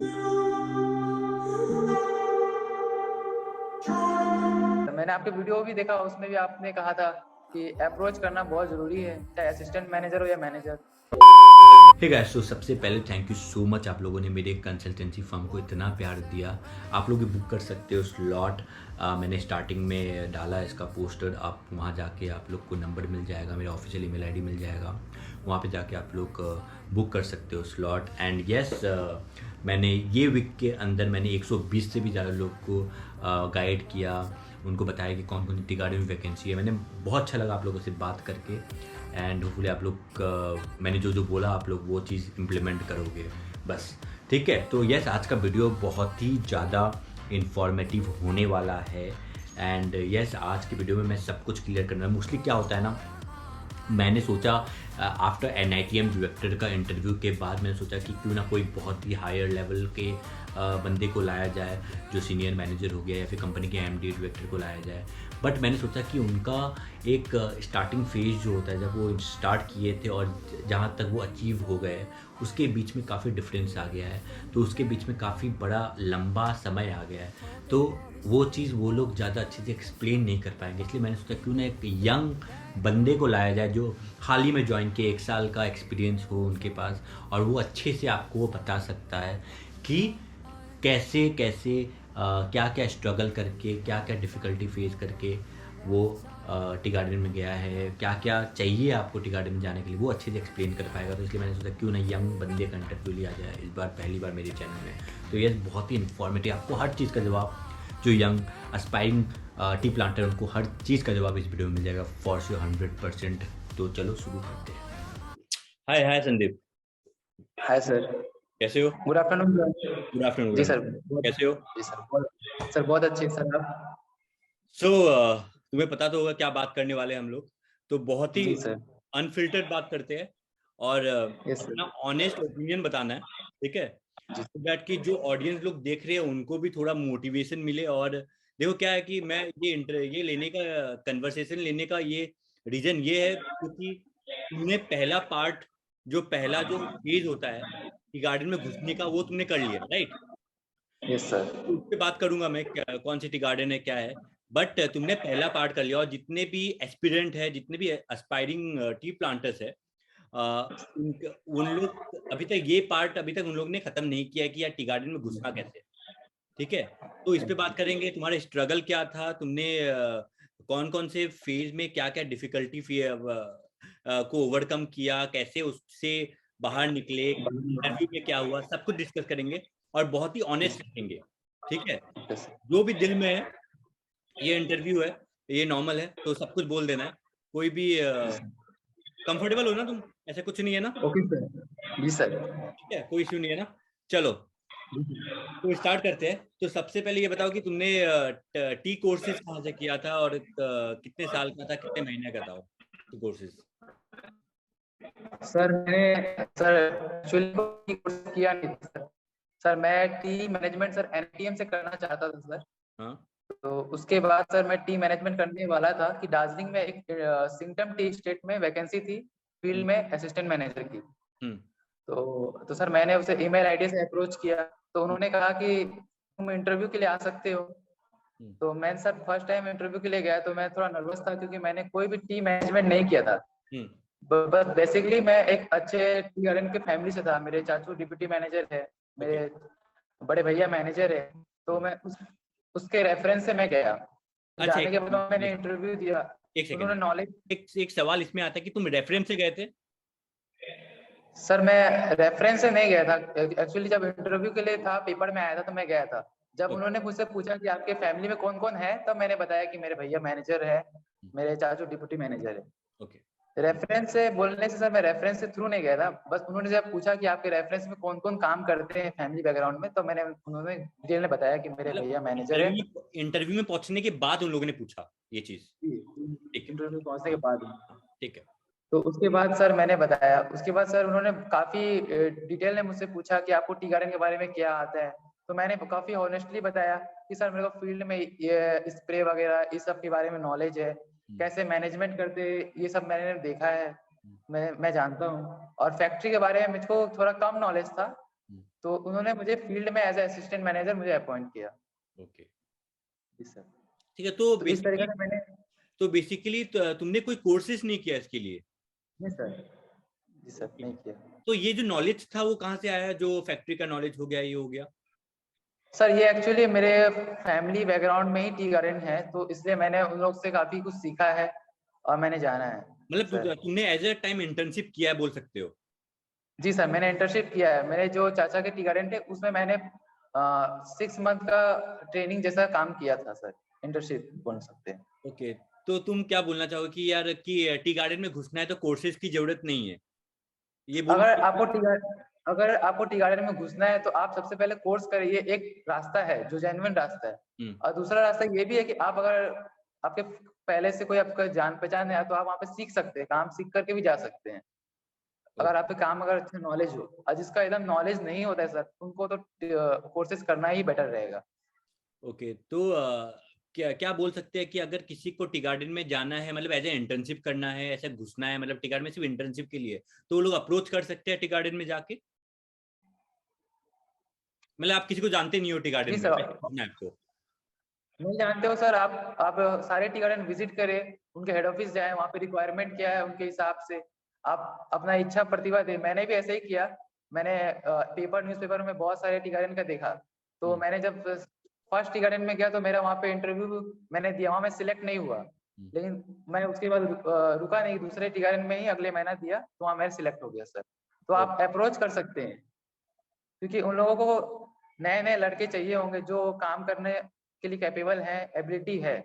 मैंने आपके वीडियो भी देखा, उसमें भी आपने कहा था कि अप्रोच करना बहुत ज़रूरी है, चाहे असिस्टेंट मैनेजर हो या मैनेजर। हे गाइस, तो सबसे पहले थैंक यू सो मच आप लोगों ने मेरे कंसल्टेंसी फर्म को इतना प्यार दिया। आप लोग भी बुक कर सकते हो स्लॉट। मैंने स्टार्टिंग में डाला इसका पोस्टर, आप वहाँ जाके आप लोग को नंबर मिल जाएगा, मेरा ऑफिशियल ईमेल आईडी मिल जाएगा, वहाँ पे जाके आप लोग बुक कर सकते हो स्लॉट। एंड यस, मैंने ये वीक के अंदर मैंने 120 से भी ज़्यादा लोग को गाइड किया, उनको बताया कि कौन कौन सी टी गार्डन में वैकेंसी है। मैंने बहुत अच्छा लगा आप लोगों से बात करके। एंड होपफुली आप लोग मैंने जो जो बोला आप लोग वो चीज़ इम्प्लीमेंट करोगे बस। ठीक है, तो यस, आज का वीडियो बहुत ही ज़्यादा इन्फॉर्मेटिव होने वाला है। एंड यस, आज की वीडियो में मैं सब कुछ क्लियर करना। मोस्टली क्या होता है ना, मैंने सोचा आफ्टर NITM डायरेक्टर का इंटरव्यू के बाद मैंने सोचा कि क्यों ना कोई बहुत ही हायर लेवल के बंदे को लाया जाए, जो सीनियर मैनेजर हो गया, या फिर कंपनी के MD डायरेक्टर को लाया जाए। बट मैंने सोचा कि उनका एक स्टार्टिंग फेज जो होता है, जब वो स्टार्ट किए थे और जहाँ तक वो अचीव हो गए, उसके बीच में काफ़ी डिफरेंस आ गया है। तो उसके बीच में काफ़ी बड़ा लंबा समय आ गया है, तो वो चीज़ वो लोग ज़्यादा अच्छे से एक्सप्लेन नहीं कर पाएंगे। इसलिए मैंने सोचा क्यों ना एक यंग बंदे को लाया जाए जो हाल ही में ज्वाइन किए, 1 साल का एक्सपीरियंस हो उनके पास, और वो अच्छे से आपको वो बता सकता है कि कैसे कैसे क्या क्या स्ट्रगल करके, क्या क्या डिफ़िकल्टी फेस करके वो टी गार्डन में गया है, क्या क्या चाहिए आपको टी गार्डन में जाने के लिए, वो अच्छे से एक्सप्लेन कर पाएगा। तो इसलिए मैंने सोचा क्यों ना यंग बंदे का इंटरव्यू लिया जाए इस बार, पहली बार मेरे चैनल में। तो ये बहुत ही इन्फॉर्मेटिव, आपको हर चीज़ का जवाब, जो यंग एस्पायरिंग टी प्लांटर उनको हर चीज़ का जवाब इस वीडियो में मिल जाएगा फॉर श्योर 100%। तो चलो शुरू करते हैं। Hi hi Sandeep, hi sir. कैसे हो? Good afternoon sir. Good afternoon, good ji sir, afternoon, कैसे हो? जी सर, बहुत अच्छे सर आप। सो तुम्हें पता तो होगा क्या बात करने वाले हैं हम लोग। तो बहुत ही जी सर। अनफिल्टर्ड बात करते हैं, और यस अपना सर। ऑनेस्ट ओपिनियन बताना है। ठीक है, जी सो दैट कि जो ऑडियंस लोग देख रहे हैं उनको भी थोड़ा मोटिवेशन मिले। और देखो क्या है कि मैं ये लेने का, कन्वर्सेशन लेने का ये रीजन ये है क्योंकि तुमने पहला जो फेज होता है कि गार्डन में घुसने का, वो तुमने कर लिया, राइट? Yes sir. उस पे बात करूंगा मैं, कौन सी टी गार्डन है क्या है। बट तुमने पहला पार्ट कर लिया, और जितने भी एस्पिरेंट है, जितने भी एस्पायरिंग टी प्लांटर्स है, उन लोग अभी तक ये पार्ट अभी तक उन लोग ने खत्म नहीं किया है कि यार टी गार्डन में घुसना कैसे। ठीक है, तो इस पे बात करेंगे। तुम्हारा स्ट्रगल क्या था, तुमने कौन कौन से फेज में क्या क्या डिफिकल्टी को ओवरकम किया, कैसे उससे बाहर निकले, इंटरव्यू में क्या हुआ, सब कुछ डिस्कस करेंगे। और बहुत ही ऑनेस्ट रहेंगे। ठीक है, यस सर। जो भी दिल में है, ये इंटरव्यू है, ये नॉर्मल है, तो सब कुछ बोल देना है। कोई भी कंफर्टेबल हो ना तुम, ऐसा कुछ नहीं है ना? Okay sir. जी सर। ठीक है, कोई इश्यू नहीं है ना? चलो, तो स्टार्ट करते हैं। तो सबसे पहले ये बताओ कि तुमने टी कोर्सेज कहाँ से किया था, और कितने साल का था, कितने महीने का था वो टी कोर्सेज? सर मैंने सर एक्चुअली कोर्स किया नहीं था सर। सर मैं टी मैनेजमेंट सर NITM से करना चाहता था सर। हाँ। तो उसके बाद सर मैं टीम मैनेजमेंट करने वाला था कि दार्जिलिंग में एक सिंगटम टी स्टेट में वैकेंसी थी, फील्ड में असिस्टेंट मैनेजर की। हम्म। तो सर मैंने उसे ईमेल आईडी से अप्रोच किया, तो उन्होंने कहा कि तुम इंटरव्यू के लिए आ सकते हो। हम्म। तो मैं सर फर्स्ट टाइम इंटरव्यू के लिए गया, तो मैं थोड़ा नर्वस था क्योंकि मैंने कोई भी टीम मैनेजमेंट नहीं किया था। हम्म। बस बेसिकली मैं एक अच्छे टी गार्डन के फैमिली से था। मेरे चाचू डिप्टी मैनेजर है, ओके। मेरे बड़े भैया मैनेजर है। तो मैं उसके रेफरेंस से मैं गया। तो अच्छा, जाने के बाद मैंने इंटरव्यू दिया। एक सेकेंड, उन्होंने नॉलेज। एक सवाल इसमें आता है कि तुम रेफरेंस से गए थे? सर मैं रेफरेंस से नहीं गया था एक्चुअली, जब इंटरव्यू के लिए था, पेपर में आया था तो मैं गया था। जब ओके। उन्होंने मुझसे पूछा कि आपके फैमिली में कौन कौन है, तब मैंने बताया कि मेरे भैया मैनेजर है, मेरे चाचू डिप्टी मैनेजर है। ओके। रेफरेंस से बोलने से सर मैं रेफरेंस से थ्रू नहीं गया था। बस उन्होंने जब पूछा कि आपके रेफरेंस में कौन कौन काम करते हैं फैमिली बैकग्राउंड में, तो उन्होंने डिटेल में बताया कि मेरे मतलब भैया मैनेजर है। इंटरव्यू में पहुंचने के बाद उन लोगों ने पूछा ये चीज? ठीक है। इंटरव्यू पहुंचने के हाँ, बाद। ठीक है। तो उसके बाद सर मैंने बताया, उसके बाद सर उन्होंने काफी डिटेल में मुझसे पूछा कि आपको टी गार्डन के बारे में क्या आता है। तो मैंने काफी ऑनेस्टली बताया कि सर मेरे को फील्ड में ये स्प्रे वगैरह इस सब के बारे में नॉलेज है, हम्म। कैसे मैनेजमेंट करते ये सब मैंने देखा है, हम्म। मैं जानता हूँ। और फैक्ट्री के बारे में मुझको थोड़ा कम नॉलेज था, तो उन्होंने मुझे फील्ड में एज़ अ असिस्टेंट मैनेजर मुझे अपॉइंट किया। ओके, जी सर। ठीक है। तो इस तरीके से मैंने तो बेसिकली तुमने कोई कोर्सेज नहीं किया इसके लिए? जी सर। जी सर, ओके। नहीं किया। तो ये जो नॉलेज था वो कहाँ से आया, जो फैक्ट्री का नॉलेज हो गया, ये हो गया? सर ये एक्चुअली मेरे फैमिली बैकग्राउंड में ही टी गार्डन है, तो इसलिए मैंने उन लोग से काफ़ी कुछ सीखा है और मैंने जाना है। मतलब सर। तुमने एज ए टाइम इंटर्नशिप किया है बोल सकते हो? जी सर, मैंने इंटर्नशिप किया है। मेरे जो चाचा के टी गार्डन थे उसमें मैंने 6 मंथ का ट्रेनिंग जैसा काम किया था सर, इंटर्नशिप बोल सकते हैं। ओके, तो तुम क्या बोलना चाहोगे कि यार कि टी गार्डन में घुसना है तो कोर्सेज की जरूरत नहीं है, ये बोल अगर सकते आपको हो? अगर आपको टी गार्डन में घुसना है तो आप सबसे पहले कोर्स करिए, एक रास्ता है जो जेन्युइन रास्ता है। हम्म। और दूसरा रास्ता ये भी है कि आप अगर आपके पहले से कोई आपका जान पहचान है तो आप वहाँ पे सीख सकते हैं, काम सीख करके भी जा सकते हैं। अगर आप पे काम अगर अच्छा नॉलेज हो, और जिसका एकदम नॉलेज नहीं होता है सर, उनको तो कोर्सेज करना ही बेटर रहेगा। ओके, तो क्या क्या बोल सकते हैं कि अगर किसी को टी गार्डन में जाना है, मतलब एज ए इंटर्नशिप करना है, ऐसे घुसना है, मतलब टी गार्डन में सिर्फ इंटर्नशिप के लिए, तो वो लोग अप्रोच कर सकते हैं टी गार्डन में जाके? मतलब आप किसी को जानते नहीं हो टी गार्डन जी में, सर। वैसे घुसना है आपको? नहीं जानते हो सर, आप सारे टी गार्डन विजिट करें, उनके हेड ऑफिस जाएँ, वहाँ पे रिक्वायरमेंट क्या है उनके हिसाब से आप अपना इच्छा प्रतिभा दें। मैंने भी ऐसे ही किया। मैंने न्यूज़पेपर में बहुत सारे टी गार्डन का देखा। तो हम्म। मैंने जब फर्स्ट टी गार्डन में गया तो मेरा वहाँ पे इंटरव्यू मैंने दिया, वहाँ मैं सिलेक्ट नहीं हुआ। हम्म। लेकिन मैं उसके बाद रुका नहीं, दूसरे टी गार्डन में ही अगले महीना दिया, तो वहाँ मैं सिलेक्ट हो गया सर। तो ओ, आप अप्रोच कर सकते हैं, क्योंकि उन लोगों को नए-नए लड़के चाहिए होंगे जो काम करने के लिए कैपेबल हैं, एबिलिटी है।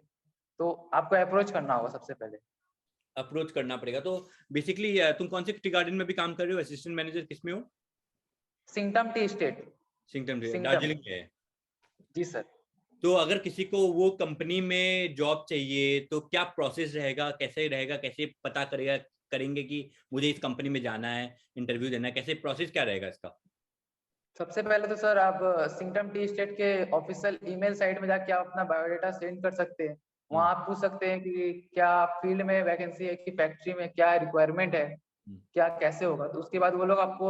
तो आपको अप्रोच करना होगा सबसे पहले। अप्रोच करना पड़ेगा। तो बेसिकली तुम कौन से टी गार्डन में भी काम कर रहे हो, असिस्टेंट मैनेजर किस में हो? Singtom tea estate. सिंगटन, सिंगटम। दार्जिलिंग है? जी सर। तो अगर किसी को वो कंपनी में जॉब चाहिए तो क्या प्रोसेस रहेगा, कैसे रहेगा, कैसे पता करेगा, करेंगे कि मुझे इस कंपनी में जाना है, इंटरव्यू देना है, कैसे प्रोसेस क्या रहेगा इसका? सबसे पहले तो सर आप सिंगटम टी एस्टेट के ऑफिशियल ईमेल साइट में जाके आप अपना बायोडाटा सेंड कर सकते हैं। वहाँ हम्म। आप पूछ सकते हैं कि क्या फील्ड में वैकेंसी है, कि फैक्ट्री में क्या रिक्वायरमेंट है, हम्म। क्या कैसे होगा। तो उसके बाद वो लोग आपको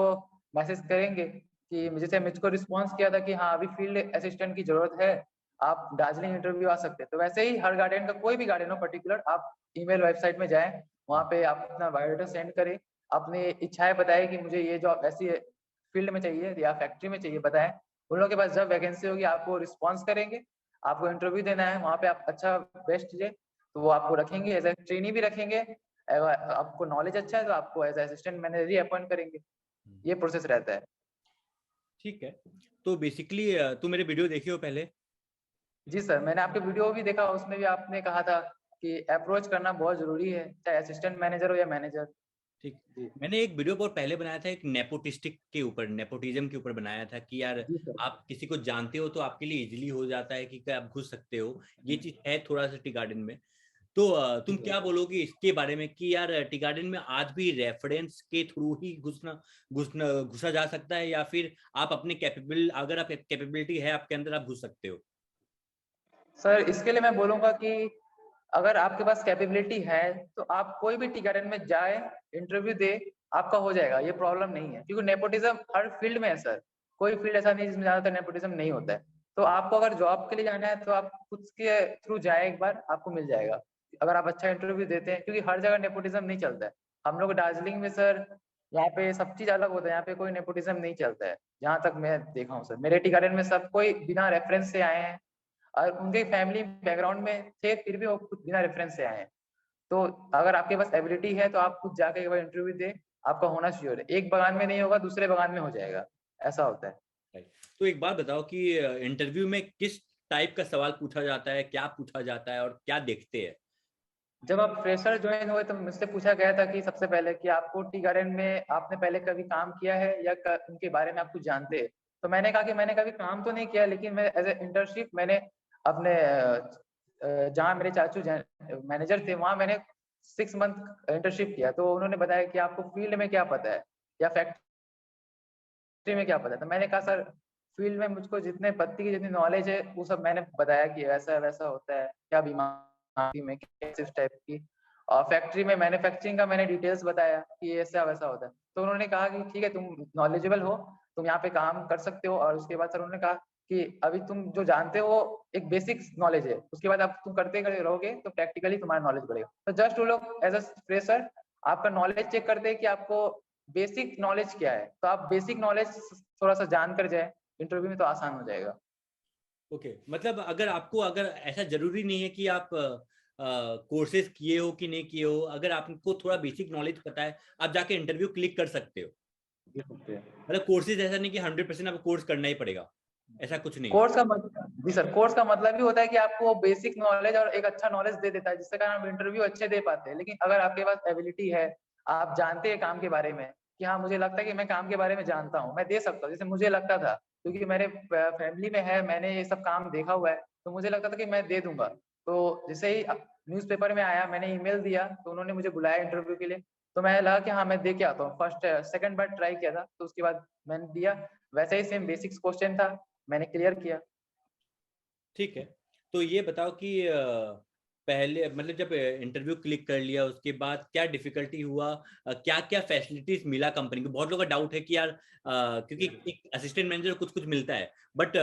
मैसेज करेंगे कि जैसे मुझको रिस्पॉन्स किया था कि हाँ अभी फील्ड असिस्टेंट की जरूरत है, आप दार्जिलिंग इंटरव्यू आ सकते हैं। तो वैसे ही हर गार्डन का, कोई भी गार्डन हो पर्टिकुलर, आप ईमेल वेबसाइट में जाएं, वहाँ पे आप अपना बायोडाटा सेंड करें, अपनी इच्छाएं बताएं कि मुझे ये जॉब ऐसी फील्ड में चाहिए या फैक्ट्री में चाहिए, बताएं। उन लोगों के पास जब वैकेंसी होगी आपको रिस्पॉन्स करेंगे, आपको इंटरव्यू देना है, वहाँ पे आप अच्छा बेस्ट दीजिए तो वो आपको रखेंगे, एज ए ट्रेनी भी रखेंगे। आपको नॉलेज अच्छा है तो आपको एज असिस्टेंट मैनेजर ही अपॉइंट करेंगे। हम्म। ये प्रोसेस रहता है। ठीक है। तो बेसिकली तुम मेरे वीडियो देखे हो पहले? जी सर, मैंने आपके वीडियो भी देखा, उसमें भी आपने कहा था कि अप्रोच करना बहुत ज़रूरी है, चाहे असिस्टेंट मैनेजर हो या मैनेजर। ठीक। जी। मैंने एक वीडियो बहुत पहले बनाया था, एक नेपोटिस्टिक के ऊपर, नेपोटिज्म के ऊपर बनाया था कि यार जी सर। आप किसी को जानते हो तो आपके लिए इजीली हो जाता है कि आप घुस सकते हो। ये चीज है थोड़ा सा टी गार्डन में। तो जी तुम सर। क्या बोलोगे इसके बारे में कि यार टी गार्डन में आज भी रेफरेंस के थ्रू ही घुसना घुसना घुसा जा सकता है, या फिर आप अपने कैपेबल, अगर आप कैपेबिलिटी है आपके अंदर, आप घुस सकते हो? सर इसके लिए मैं बोलूँगा कि अगर आपके पास कैपेबिलिटी है तो आप कोई भी टी गार्डन में जाए, इंटरव्यू दे, आपका हो जाएगा, ये प्रॉब्लम नहीं है। क्योंकि नेपोटिज्म हर फील्ड में है सर, कोई फील्ड ऐसा नहीं है जिसमें ज़्यादातर नेपोटिज्म नहीं होता है। तो आपको अगर जॉब के लिए जाना है तो आप खुद के थ्रू जाए एक बार, आपको मिल जाएगा। अगर आप अच्छा इंटरव्यू देते हैं, क्योंकि हर जगह नेपोटिज्म नहीं चलता है। हम लोग दार्जिलिंग में सर, यहाँ पे सब चीज़ अलग होता है, यहाँ पे कोई नेपोटिज्म नहीं चलता है, जहाँ तक मैं देखा हूँ सर। मेरे टी गार्डन में सब कोई बिना रेफरेंस से आए हैं और उनके फैमिली बैकग्राउंड में थे, फिर भी वो खुद बिना रेफरेंस से आए हैं। तो अगर आपके पास एबिलिटी है तो आप खुद जाके एक बार इंटरव्यू दें, आपका होना श्योर है। एक बगान में नहीं होगा, दूसरे बगान में हो जाएगा, ऐसा होता है। Right. तो एक बात बताओ कि इंटरव्यू में किस टाइप का सवाल पूछा जाता है, क्या पूछा जाता है और क्या देखते हैं? जब आप फ्रेशर ज्वाइन हुए तो मुझसे पूछा गया था कि सबसे पहले कि आपको टी गार्डन में आपने पहले कभी काम किया है या उनके बारे में आप कुछ जानते हैं। तो मैंने कहा कि मैंने कभी काम तो नहीं किया, लेकिन मैं एज ए इंटर्नशिप मैंने अपने जहाँ मेरे चाचू मैनेजर थे वहाँ मैंने 6 मंथ इंटर्नशिप किया। तो उन्होंने बताया कि आपको फील्ड में क्या पता है या फैक्ट्री में क्या पता है। तो मैंने कहा सर फील्ड में मुझको जितने पत्ती की जितनी नॉलेज है वो सब मैंने बताया कि ऐसा वैसा होता है, क्या बीमारी में किस टाइप की। और फैक्ट्री में मैन्युफैक्चरिंग का मैंने डिटेल्स बताया कि ऐसा वैसा होता है। तो उन्होंने कहा कि ठीक है तुम नॉलेजेबल हो, तुम यहाँ पे काम कर सकते हो। और उसके बाद सर उन्होंने कहा कि अभी तुम जो जानते हो एक बेसिक नॉलेज है, उसके बाद आप तुम करते रहोगे तो प्रैक्टिकली तुम्हारा नॉलेज बढ़ेगा। तो जस्ट वो लोग एज अ फ्रेशर आपका नॉलेज चेक करते हैं कि आपको बेसिक नॉलेज क्या है, तो आप बेसिक नॉलेज थोड़ा सा जान कर जाए इंटरव्यू में तो आसान हो जाएगा। ओके, मतलब अगर ऐसा जरूरी नहीं है कि आप कोर्सेज किए हो कि नहीं किए हो, अगर आपको थोड़ा बेसिक नॉलेज पता है आप जाके इंटरव्यू क्लिक कर सकते हो। मतलब कोर्सेज ऐसा नहीं कि 100% आपको कोर्स करना ही पड़ेगा, ऐसा कुछ नहीं है। कोर्स का मतलब जी सर, कोर्स का मतलब भी होता है कि आपको बेसिक नॉलेज और एक अच्छा नॉलेज दे देता है, जिससे कारण हम इंटरव्यू अच्छे दे पाते हैं। लेकिन अगर आपके पास एबिलिटी है, आप जानते हैं काम के बारे में कि हाँ मुझे लगता है कि मैं काम के बारे में जानता हूँ, मैं दे सकता हूँ, जैसे मुझे लगता था क्योंकि मेरे फैमिली में है, मैंने ये सब काम देखा हुआ है, तो मुझे लगता था कि मैं दे दूंगा। तो जैसे ही न्यूज़पेपर में आया, मैंने ईमेल दिया तो उन्होंने मुझे बुलाया इंटरव्यू के लिए, तो मैं लगा कि हाँ मैं दे के आता हूँ। फर्स्ट सेकंड बार ट्राई किया था, तो उसके बाद मैंने दिया, वैसे ही सेम बेसिक्स क्वेश्चन था, मैंने क्लियर किया। ठीक है, तो ये बताओ कि पहले मतलब जब इंटरव्यू क्लिक कर लिया उसके बाद क्या डिफिकल्टी हुआ, क्या क्या फैसिलिटीज मिला कंपनी को? बहुत लोगों का डाउट है कि यार क्योंकि एक असिस्टेंट मैनेजर कुछ कुछ मिलता है, बट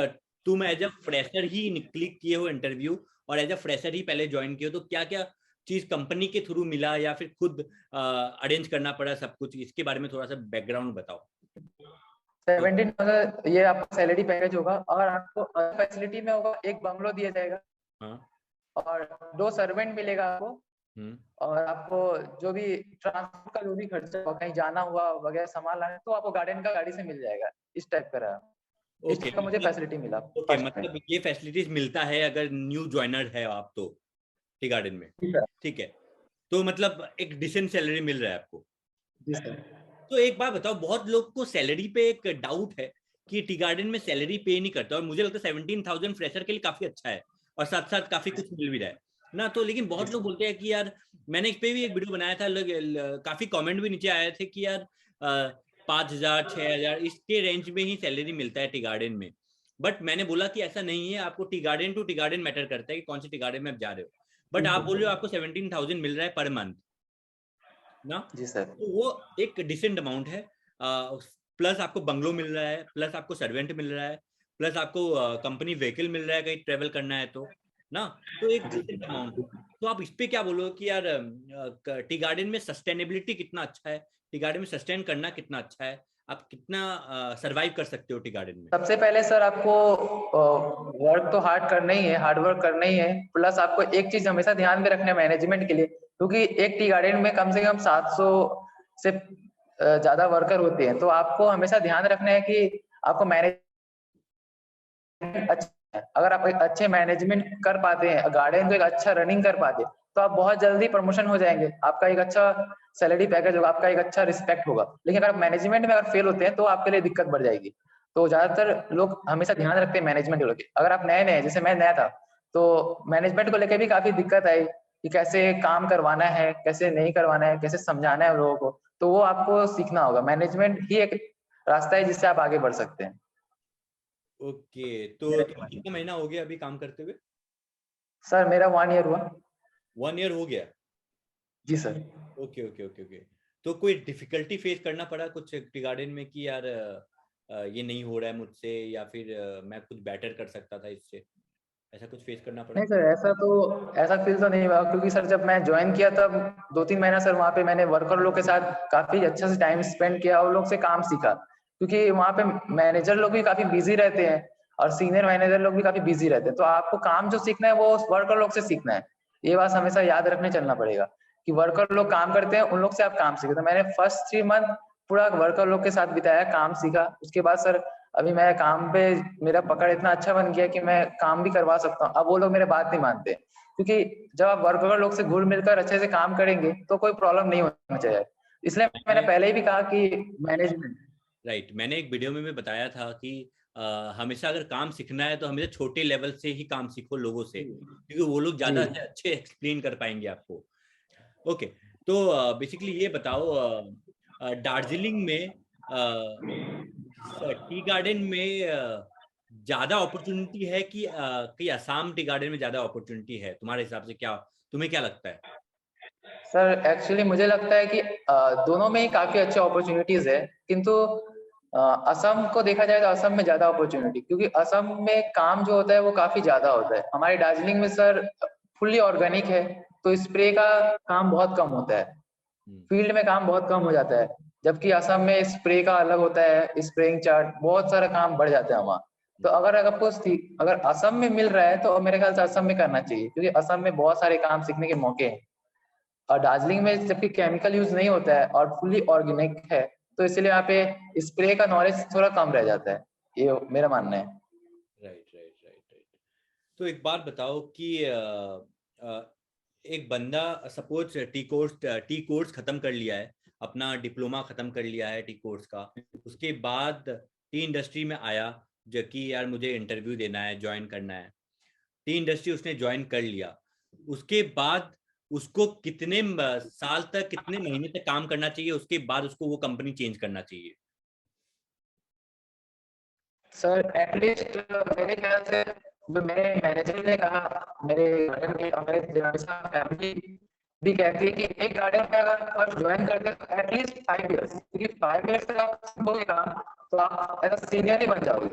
तुम एज अ फ्रेशर ही क्लिक किए हो इंटरव्यू और एज अ फ्रेशर ही पहले ज्वाइन किए हो, तो क्या क्या चीज कंपनी के थ्रू मिला या फिर खुद अरेंज करना पड़ा सब कुछ? इसके बारे में थोड़ा सा बैकग्राउंड बताओ। 17,000 ये आपका सैलरी पैकेज होगा, और आपको फैसिलिटी में होगा एक बंगलो दिया जाएगा हाँ। और 2 सर्वेंट मिलेगा आपको। हम्म। और आपको जो भी ट्रांसपोर्ट का जो भी खर्चा होगा, कहीं जाना हुआ वगैरह सामान लाने, तो आपको गार्डन का गाड़ी से मिल जाएगा। इस टाइप का रहा, इस ओके टाइप का मुझे मतलब, फैसिलिटी मिला ओके फर्स्ट में। मतलब ये फैसिलिटीज मिलता है अगर न्यू ज्वाइनर है आप तो टी गार्डन में। जी सर। ठीक है, तो मतलब एक डिसेंट सैलरी मिल रहा है आपको। जी सर। तो एक बात बताओ, बहुत लोग को सैलरी पे एक डाउट है कि टी गार्डन में सैलरी पे नहीं करता, और मुझे लगता है 17,000 फ्रेशर के लिए काफी अच्छा है और साथ साथ काफी कुछ मिल भी रहा है ना। तो लेकिन बहुत लोग बोलते हैं कि यार, मैंने इस पे भी एक वीडियो बनाया था, काफी कमेंट भी नीचे आए थे कि यार 5,000 6,000 इसके रेंज में ही सैलरी मिलता है टी गार्डन में। बट मैंने बोला कि ऐसा नहीं है, आपको tea garden to tea garden matter करता है कि कौन सी टी गार्डन में आप जा रहे हो। बट आप बोल रहे हो आपको 17,000 मिल रहा है पर मंथ ना, जी सर। तो वो एक डिसेंट अमाउंट है। प्लस आपको बंगलो मिल रहा है, प्लस आपको सर्वेंट मिल रहा है, प्लस आपको कंपनी व्हीकल मिल रहा है कहीं ट्रेवल करना है तो ना, तो एक डिसेंट अमाउंट है। तो आप इस पे क्या बोलोगे कि यार टी गार्डन में सस्टेनेबिलिटी कितना अच्छा है, टी गार्डन में सस्टेन करना कितना अच्छा है, आप कितना सरवाइव कर सकते हो टी गार्डन में? सबसे पहले सर आपको वर्क तो हार्ड करना ही है, हार्ड वर्क करना ही है। प्लस आपको एक चीज हमेशा ध्यान में रखना है मैनेजमेंट के लिए, क्योंकि एक टी गार्डन में कम से कम 700 से ज्यादा वर्कर होते हैं। तो आपको हमेशा ध्यान रखना है कि आपको मैनेज अच्छा है। अगर आप एक अच्छे मैनेजमेंट कर पाते हैं, गार्डन को एक अच्छा रनिंग कर पाते हैं, तो आप बहुत जल्दी प्रमोशन हो जाएंगे, आपका एक अच्छा सैलरी पैकेज होगा, आपका एक अच्छा रिस्पेक्ट होगा। लेकिन अगर आप मैनेजमेंट में अगर फेल होते हैं तो आपके लिए दिक्कत बढ़ जाएगी। तो ज्यादातर लोग हमेशा ध्यान रखते हैं मैनेजमेंट को लेकर। अगर आप नए नए, जैसे मैं नया था, तो मैनेजमेंट को लेकर भी काफी दिक्कत आई कि कैसे काम करवाना है, कैसे नहीं करवाना है, कैसे समझाना है लोगों को। तो वो आपको सीखना होगा, मैनेजमेंट ही एक रास्ता है जिससे आप आगे बढ़ सकते हैं। ओके, तो मेरा कितना महीना हो गया अभी काम करते हुए? सर मेरा 1 ईयर हुआ। 1 ईयर हो गया? जी sir. Okay okay okay okay. तो कोई डिफिकल्टी फेस करना पड़ा कुछ टी गार्डन में कि यार ये नहीं हो रहा है मुझसे, या फिर मैं कुछ बेटर कर सकता था इससे, ऐसा कुछ फेस करना पड़ा? नहीं सर, ऐसा फील तो नहीं हुआ, क्योंकि सर जब मैं ज्वाइन किया तब 2-3 महीना सर वहाँ पे मैंने वर्कर लोग के साथ काफी अच्छे से टाइम स्पेंड किया, और लोग से काम सीखा। क्योंकि वहाँ पे मैनेजर लोग भी काफी बिजी रहते हैं और सीनियर मैनेजर लोग भी काफी बिजी रहते हैं, तो आपको काम जो सीखना है वो वर्कर लोग से सीखना है। ये बात हमेशा याद रखने चलना पड़ेगा कि वर्कर लोग काम करते हैं, उन लोग से आप काम सीखे। तो मैंने फर्स्ट 3 मंथ पूरा वर्कर लोग के साथ बिताया, काम सीखा। उसके बाद सर अभी मैं काम पे, मेरा पकड़ इतना अच्छा बन गया कि मैं काम भी करवा सकता हूँ। अब वो लोग मेरे बात नहीं मानते, क्योंकि जब आप वर्कर लोग से घुल मिलकर अच्छे से काम करेंगे तो कोई प्रॉब्लम नहीं होना चाहिए। इसलिए मैंने मैंने पहले ही भी कहा कि मैनेजमेंट। राइट, मैंने एक वीडियो में भी बताया था कि हमेशा अगर काम सीखना है तो हमेशा छोटे लेवल से ही काम सीखो लोगों से, क्योंकि वो लोग जी। ज्यादा अच्छे एक्सप्लेन कर पाएंगे आपको। ओके, तो बेसिकली ये बताओ, दार्जिलिंग में टी गार्डन में ज्यादा अपॉर्चुनिटी है कि असम टी गार्डन में ज्यादा अपॉर्चुनिटी है तुम्हारे हिसाब से? क्या तुम्हें क्या लगता है? सर एक्चुअली मुझे लगता है कि दोनों में ही काफी अच्छे अपॉर्चुनिटीज है, किंतु असम को देखा जाए तो असम में ज्यादा अपॉर्चुनिटी, क्योंकि असम में काम जो होता है वो काफी ज्यादा होता है। हमारे दार्जिलिंग में सर फुल्ली ऑर्गेनिक है, तो स्प्रे का काम बहुत कम होता है, फील्ड में काम बहुत कम हो जाता है। जबकि असम में स्प्रे का अलग होता है, स्प्रेइंग चार्ट, बहुत सारा काम बढ़ जाता है वहाँ। तो अगर आपको अगर असम में मिल रहा है तो मेरे ख्याल से असम में करना चाहिए, क्योंकि असम में बहुत सारे काम सीखने के मौके हैं। और दार्जिलिंग में जबकि केमिकल यूज नहीं होता है और फुल्ली ऑर्गेनिक है, तो इसलिए यहाँ पे स्प्रे का नॉलेज थोड़ा कम रह जाता है, ये मेरा मानना है। Right right right right. तो एक बात बताओ कि एक बंदा सपोज टी कोर्स खत्म कर लिया है, अपना डिप्लोमा खत्म कर लिया है टी कोर्स का, उसके बाद टी इंडस्ट्री में आया, जो कि यार मुझे इंटरव्यू देना है, ज्वाइन करना है, टी इंडस्ट्री उसने ज्वाइन कर लिया, उसके बाद उसको कितने साल तक, कितने महीने तक काम करना चाहिए, उसके बाद उसको वो कंपनी चेंज करना चाहिए? सर एटलीस्ट मेरे ख्याल से जो मेरे मैनेजर ने कहा, मेरे गार्डन के और मेरे फैमिली भी कहती है कि एक गार्डन में अगर फर्स्ट ज्वाइन करते हैं तो एटलीस्ट 5 इयर्स, क्योंकि 5 इयर्स तक आप सीखोगे काम तो आप एज सीनियर ही बन जाओगे।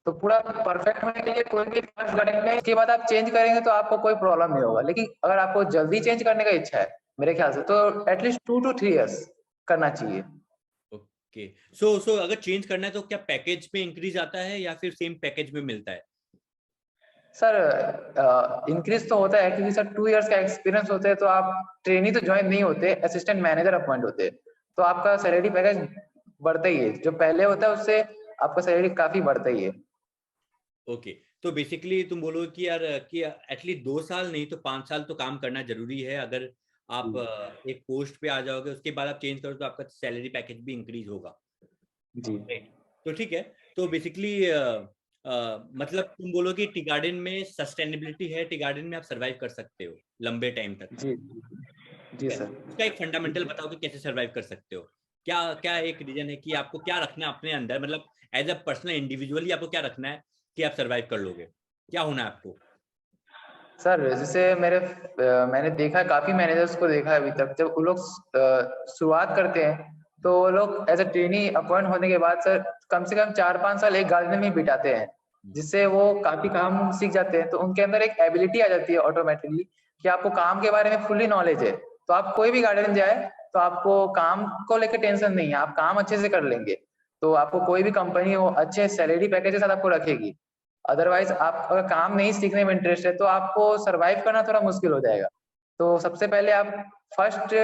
तो पूरा परफेक्ट होने के लिए कोई भी फर्स्ट गार्डन में, उसके बाद आप चेंज करेंगे तो आपको कोई प्रॉब्लम नहीं होगा। लेकिन अगर आपको जल्दी चेंज करने का इच्छा है मेरे ख्याल से, तो एटलीस्ट 2 to 3 years करना चाहिए। ओके। सो अगर चेंज करना है तो क्या पैकेज में इंक्रीज आता है या फिर सेम पैकेज में मिलता है? सर इंक्रीज तो होता है, क्योंकि सर 2 इयर्स का एक्सपीरियंस होते हैं, तो आप ट्रेनी तो ज्वाइन नहीं होते, असिस्टेंट मैनेजर अपॉइंट होते हैं, तो आपका सैलरी पैकेज बढ़ता ही है, जो पहले होता है उससे आपका सैलरी काफी बढ़ता ही है। ओके। तो बेसिकली तुम बोलो कि यार कि एटलीस्ट 2 साल नहीं तो 5 साल तो काम करना जरूरी है। अगर आप एक पोस्ट पे आ जाओगे, उसके बाद आप चेंज करो तो आपका सैलरी पैकेज भी इंक्रीज होगा। जी राइट। तो ठीक है। तो बेसिकली मतलब तुम बोलो कि टी गार्डन में सस्टेनेबिलिटी है, टी गार्डन में आप सरवाइव कर सकते हो लंबे टाइम तक। जी जी ठीक है। सर। उसका एक फंडामेंटल बताओ कि कैसे सरवाइव कर सकते हो। क्या क्या एक रीजन है कि आपको क्या रखना है अपने अंदर, मतलब एज अ पर्सनल इंडिविजुअली आपको क्या रखना है कि आप सरवाइव कर लोगे? क्या होना है आपको? सर जैसे मैंने देखा, काफी मैनेजर्स को देखा है अभी तक, जब वो लोग शुरुआत करते हैं तो वो लोग एज अ ट्रेनी अपॉइंट होने के बाद सर कम से कम 4-5 साल एक गार्डन में ही बिताते हैं, जिससे वो काफी काम सीख जाते हैं। तो उनके अंदर एक एबिलिटी आ जाती है ऑटोमेटिकली कि आपको काम के बारे में फुल्ली नॉलेज है, तो आप कोई भी गार्डन जाए तो आपको काम को लेकर टेंशन नहीं है, आप काम अच्छे से कर लेंगे। तो आपको कोई भी कंपनी हो अच्छे सैलरी पैकेज के साथ आपको रखेगी। अदरवाइज आप अगर काम नहीं सीखने में इंटरेस्ट है तो आपको सरवाइव करना थोड़ा मुश्किल हो जाएगा। तो सबसे पहले आप फर्स्ट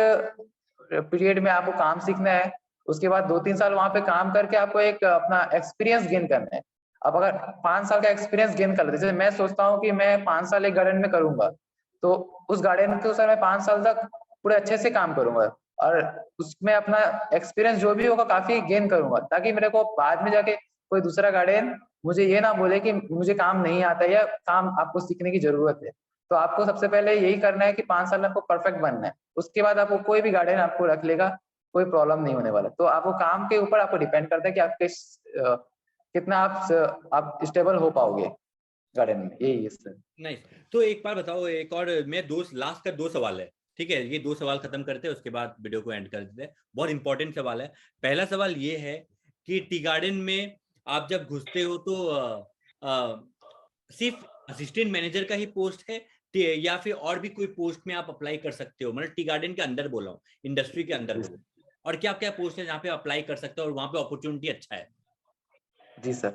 पीरियड में आपको काम सीखना है, उसके बाद 2-3 साल वहां पे काम करके आपको एक अपना एक्सपीरियंस गेन करना है। अब अगर 5 साल का एक्सपीरियंस गेन कर लेते, जैसे मैं सोचता हूँ कि मैं 5 साल एक गार्डन में करूंगा, तो उस गार्डन के सर मैं 5 साल तक पूरे अच्छे से काम करूंगा, और उसमें अपना एक्सपीरियंस जो भी होगा काफी गेन करूंगा, ताकि मेरे को बाद में जाके कोई दूसरा गार्डन मुझे ये ना बोले कि मुझे काम नहीं आता या काम आपको सीखने की जरूरत है। तो आपको सबसे पहले यही करना है कि 5 साल में आपको परफेक्ट बनना है, उसके बाद आपको कोई भी गार्डन आपको रख लेगा, कोई प्रॉब्लम नहीं होने वाला। तो आपको काम के ऊपर आपको डिपेंड करता है कि कितना आप स्टेबल हो पाओगे गार्डन में, यही है सर। नाइस। तो एक बार बताओ, एक और मैं दो लास्ट का 2 सवाल है, ठीक है, ये 2 सवाल खत्म करते हैं, उसके बाद वीडियो को एंड कर देते हैं। बहुत इंपॉर्टेंट सवाल है। पहला सवाल ये है कि टी गार्डन में आप जब घुसते हो तो सिर्फ असिस्टेंट मैनेजर का ही पोस्ट है, या फिर और भी कोई पोस्ट में आप अप्लाई कर सकते हो? मतलब टी गार्डन के अंदर बोला हूँ, इंडस्ट्री के अंदर बोलो। और क्या क्या पोस्ट है जहाँ पे अप्लाई कर सकते हो और वहां पे अपॉर्चुनिटी अच्छा है? जी सर।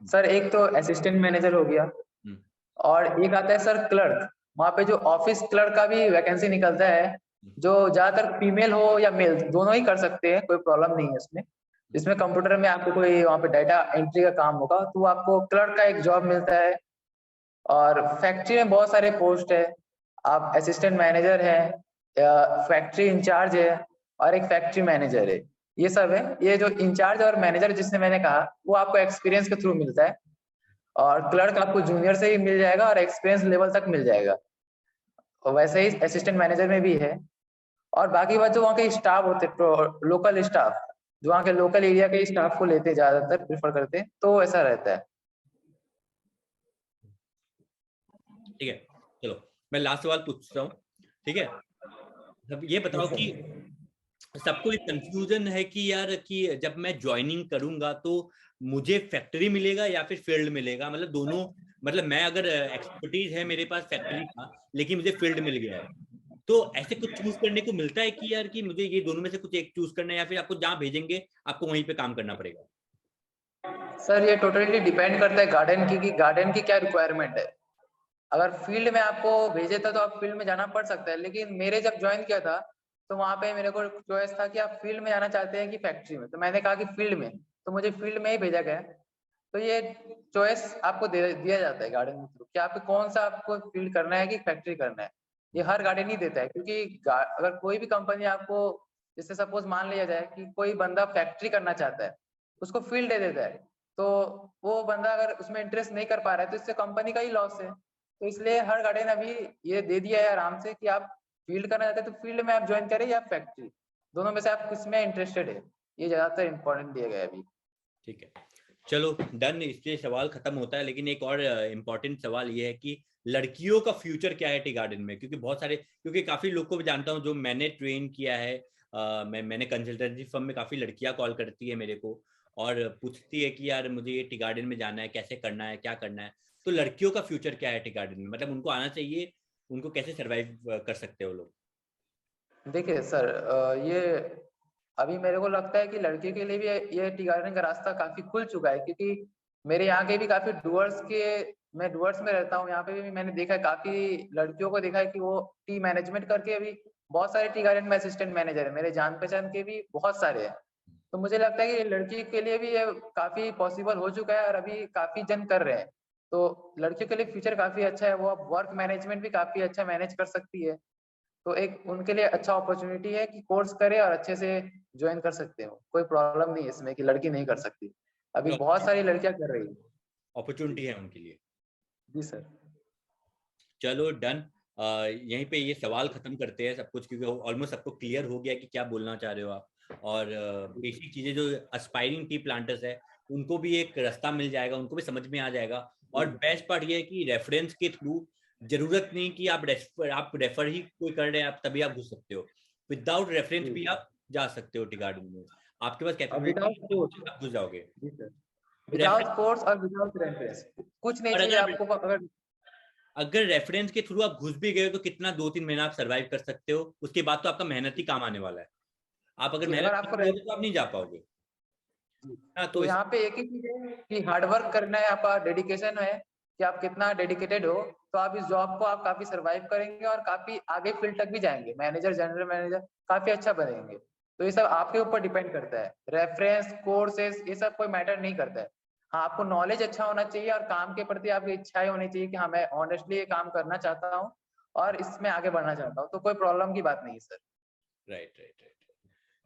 सर एक तो असिस्टेंट मैनेजर हो गया, हम्म, और एक आता है सर क्लर्क। वहाँ पे जो ऑफिस क्लर्क का भी वैकेंसी निकलता है, जो ज्यादातर फीमेल हो या मेल दोनों ही कर सकते हैं, कोई प्रॉब्लम नहीं है इसमें। इसमें कंप्यूटर में आपको कोई वहाँ पे डाटा एंट्री का काम होगा तो आपको क्लर्क का एक जॉब मिलता है। और फैक्ट्री में बहुत सारे पोस्ट है, आप असिस्टेंट मैनेजर है, फैक्ट्री इंचार्ज है, और एक फैक्ट्री मैनेजर है। ये सब है। ये जो इंचार्ज और मैनेजर जिसने मैंने कहा, वो आपको एक्सपीरियंस के थ्रू मिलता है, और क्लर्क आपको जूनियर से ही मिल जाएगा और एक्सपीरियंस लेवल तक मिल जाएगा। और वैसे ही असिस्टेंट मैनेजर में भी है। और बाकी बात जो वहाँ के स्टाफ होते हैं, लोकल स्टाफ, जो वहाँ के लोकल एरिया के स्टाफ को लेते हैं, ज्यादातर प्रेफर करते हैं, तो ऐसा रहता है। ठीक है। चलो मैं लास्ट सवाल पूछता हूँ, ठीक है। अब ये जी बताओ कि सर। सबको एक कंफ्यूजन है कि यार कि जब मैं ज्वाइनिंग करूंगा तो मुझे फैक्ट्री मिलेगा या फिर फील्ड मिलेगा, मतलब दोनों, मतलब मैं अगर एक्सपर्टीज है मेरे पास फैक्ट्री का लेकिन मुझे फील्ड मिल गया है, तो ऐसे कुछ चूज करने को मिलता है कि यार कि मुझे ये दोनों में से कुछ एक चूज करना है, या फिर आपको जहां भेजेंगे आपको वहीं पे काम करना पड़ेगा? सर ये टोटली डिपेंड करता है गार्डन की, कि गार्डन की क्या रिक्वायरमेंट है। अगर फील्ड में आपको भेजे था तो आप फील्ड में जाना पड़ सकता है, लेकिन मेरे जब ज्वाइन किया था तो वहाँ पे मेरे को चॉइस था कि आप फील्ड में जाना चाहते हैं कि फैक्ट्री में, तो मैंने कहा कि फील्ड में, तो मुझे फील्ड में ही भेजा गया। तो ये चॉइस आपको दे दिया जाता है गार्डन के थ्रू कि आपको कौन सा आपको फील्ड करना है कि फैक्ट्री करना है। ये हर गार्डन ही देता है, क्योंकि अगर कोई भी कंपनी आपको, जैसे सपोज मान लिया जाए कि कोई बंदा फैक्ट्री करना चाहता है, उसको फील्ड दे देता है, तो वो बंदा अगर उसमें इंटरेस्ट नहीं कर पा रहा है तो इससे कंपनी का ही लॉस है। तो इसलिए हर गार्डन अभी ये दे दिया है आराम से कि आप फील्ड करना चाहते हैं तो फील्ड में आप ज्वाइन करें या फैक्ट्री, दोनों में से आप किस में इंटरेस्टेड है, ये ज्यादातर इंपॉर्टेंट दिया गया है अभी। ठीक है, चलो डन, इसलिए सवाल खत्म होता है। लेकिन एक और इम्पोर्टेंट सवाल ये है कि लड़कियों का फ्यूचर क्या है टी गार्डन में, क्योंकि बहुत सारे, क्योंकि काफी लोग को भी जानता हूँ जो मैंने ट्रेन किया है, मैंने कंसल्टेंसी फर्म में काफी लड़कियां कॉल करती है मेरे को और पूछती है कि यार मुझे ये टी गार्डन में जाना है, कैसे करना है, क्या करना है। तो लड़कियों का फ्यूचर क्या है टी गार्डन में, मतलब उनको आना चाहिए, उनको कैसे सर्वाइव कर सकते हो लोग? देखिए सर, ये अभी मेरे को लगता है कि लड़के के लिए भी ये टी गार्डन का रास्ता काफी खुल चुका है, क्योंकि मेरे यहाँ के भी काफी डुअर्स के, मैं डुअर्स में रहता हूँ, यहाँ पे भी मैंने देखा है काफी लड़कियों को देखा है कि वो टी मैनेजमेंट करके अभी बहुत सारे टी गार्डन में असिस्टेंट मैनेजर है, मेरे जान पहचान के भी बहुत सारे हैं। तो मुझे लगता है कि लड़की के लिए भी ये काफी पॉसिबल हो चुका है और अभी काफी जन कर रहे हैं। तो लड़कियों के लिए फ्यूचर काफी अच्छा है, वो अब वर्क मैनेजमेंट भी काफी अच्छा मैनेज कर सकती है। तो एक उनके लिए अच्छा अपॉर्चुनिटी है कि कोर्स करे और अच्छे से ज्वाइन कर सकते हो, कोई प्रॉब्लम नहीं है इसमें कि लड़की नहीं कर सकती, अभी बहुत सारी लड़कियां कर रही है। अपॉर्चुनिटी है उनके लिए। जी सर। चलो डन, यहीं पे ये सवाल खत्म करते हैं सब कुछ, क्योंकि ऑलमोस्ट सबको क्लियर हो गया कि क्या बोलना चाह रहे हो आप। और बेसिक चीजें जो अस्पायरिंग टी प्लांटर्स है उनको भी एक रास्ता मिल जाएगा, उनको भी समझ में आ जाएगा। और बेस्ट पार्ट ये है कि रेफरेंस के थ्रू जरूरत नहीं कि आप रेफर ही कोई कर रहे हैं आप तभी आप घुस सकते हो, विदाउट रेफरेंस भी आप जा सकते हो टी गार्डन में, आपके पास और कैपेबिलिटी विदाउट कोर्स। आप घुस जाओगे। जी सर। रेफरेंस, विदाउट कोर्स और विदाउट रेफरेंस कुछ नहीं और चाहिए अगर आपको, अगर अगर रेफरेंस के थ्रू आप घुस भी गए तो कितना 2-3 महीना आप सरवाइव कर सकते हो, उसके बाद तो आपका मेहनत ही काम आने वाला है। आप अगर जी, मेहनत अगर नहीं आपको करोगे तो आप नहीं जा पाओगे। जी। हाँ तो तो इस, यहाँ पे एक ही चीज है कि हार्ड वर्क करना है, आपका डेडिकेशन है कि आप कितना डेडिकेटेड हो, तो आप इस जॉब को आप काफी सरवाइव करेंगे और काफी आगे फील्ड तक भी जाएंगे, मैनेजर, जनरल मैनेजर काफी अच्छा बनेंगे। तो ये सब आपके ऊपर डिपेंड करता है, रेफरेंस कोर्सेज ये सब कोई मैटर नहीं करता है। हाँ, आपको नॉलेज अच्छा होना चाहिए और काम के प्रति आपकी इच्छाएं होनी चाहिए कि हाँ मैं ऑनेस्टली ये काम करना चाहता हूँ और इसमें आगे बढ़ना चाहता हूँ, तो कोई प्रॉब्लम की बात नहीं सर। राइट राइट राइट,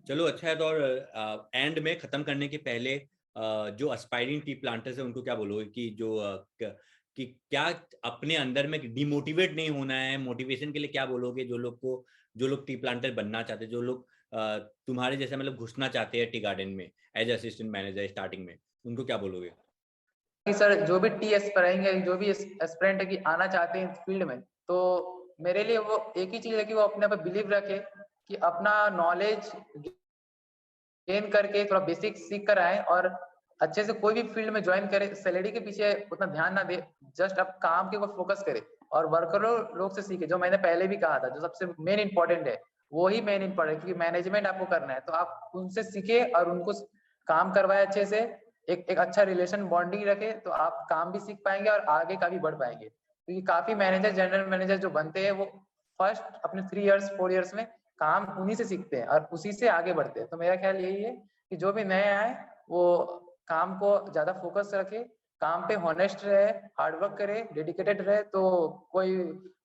चलो अच्छा है। तो और एंड में खत्म करने के पहले जो एस्पायरिंग टी प्लांटर्स है उनको क्या बोलोगे कि जो कि क्या अपने अंदर में डिमोटिवेट नहीं होना है, मोटिवेशन के लिए क्या बोलोगे जो लोग को, जो लोग टी प्लांटर बनना चाहते हैं, जो लोग तुम्हारे जैसे मतलब घुसना चाहते हैं टी गार्डन में एज असिस्टेंट मैनेजर स्टार्टिंग में, उनको क्या बोलोगे? कि सर जो भी टी एस्पायरिंग है, जो भी एस्पिरेंट है कि आना चाहते हैं इस फील्ड में, तो मेरे लिए वो एक ही चीज है कि वो अपने पर बिलीव रखे कि अपना नॉलेज गेन करके थोड़ा बेसिक सीख कर आए और अच्छे से कोई भी फील्ड में ज्वाइन करे, सैलरी के पीछे उतना ध्यान ना दे, जस्ट अब काम के ऊपर फोकस करे और वर्करों लोग से सीखे, जो मैंने पहले भी कहा था जो सबसे मेन इंपॉर्टेंट है, वो ही मेन इंपॉर्टेंट है, क्योंकि मैनेजमेंट आपको करना है तो आप उनसे सीखे और उनको काम करवाए अच्छे से, एक अच्छा रिलेशन बॉन्डिंग रखे, तो आप काम भी सीख पाएंगे और आगे का भी बढ़ पाएंगे, क्योंकि काफी मैनेजर, जनरल मैनेजर जो बनते हैं वो फर्स्ट अपने 3 इयर्स 4 इयर्स में काम उन्हीं से सीखते हैं और उसी से आगे बढ़ते हैं। तो मेरा ख्याल यही है कि जो भी नए आए वो काम को ज्यादा फोकस रखे, काम पे हॉनेस्ट रहे, हार्ड वर्क करे, डेडिकेटेड रहे, तो कोई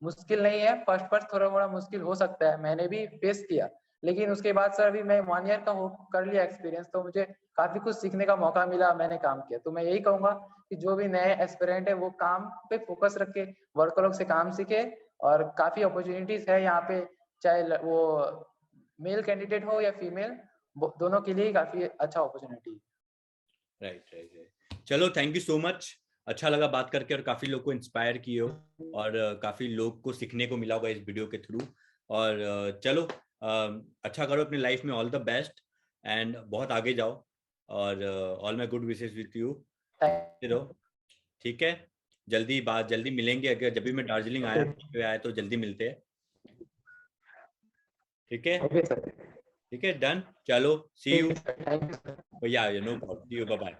मुश्किल नहीं है। फर्स्ट फर्स्ट थोड़ा थोड़ा मुश्किल हो सकता है, मैंने भी फेस किया, लेकिन उसके बाद सर अभी मैं 1 ईयर का हो कर लिया एक्सपीरियंस, तो मुझे काफी कुछ सीखने का मौका मिला, मैंने काम किया। तो मैं यही कहूंगा कि जो भी नए एस्पिरेंट है वो काम पे फोकस रखे, वर्क लोग से काम सीखे, और काफी अपॉर्चुनिटीज है यहाँ पे, चाहे वो मेल कैंडिडेट हो या फीमेल, दोनों के लिए काफी अच्छा अपॉर्चुनिटी। राइट राइट राइट, चलो थैंक यू सो मच, अच्छा लगा बात करके और काफी लोग को इंस्पायर किए हो और काफी लोग को सीखने को मिला होगा इस वीडियो के थ्रू। और चलो अच्छा करो अपनी लाइफ में, ऑल द बेस्ट एंड बहुत आगे जाओ और all my good wishes with you. रहो, ठीक है, जल्दी मिलेंगे, अगर जब भी मैं दार्जिलिंग आया तो जल्दी मिलते हैं, ठीक है? Okay sir. ठीक है, डन, चलो see you. Thank you sir. या no problem, see you, bye bye.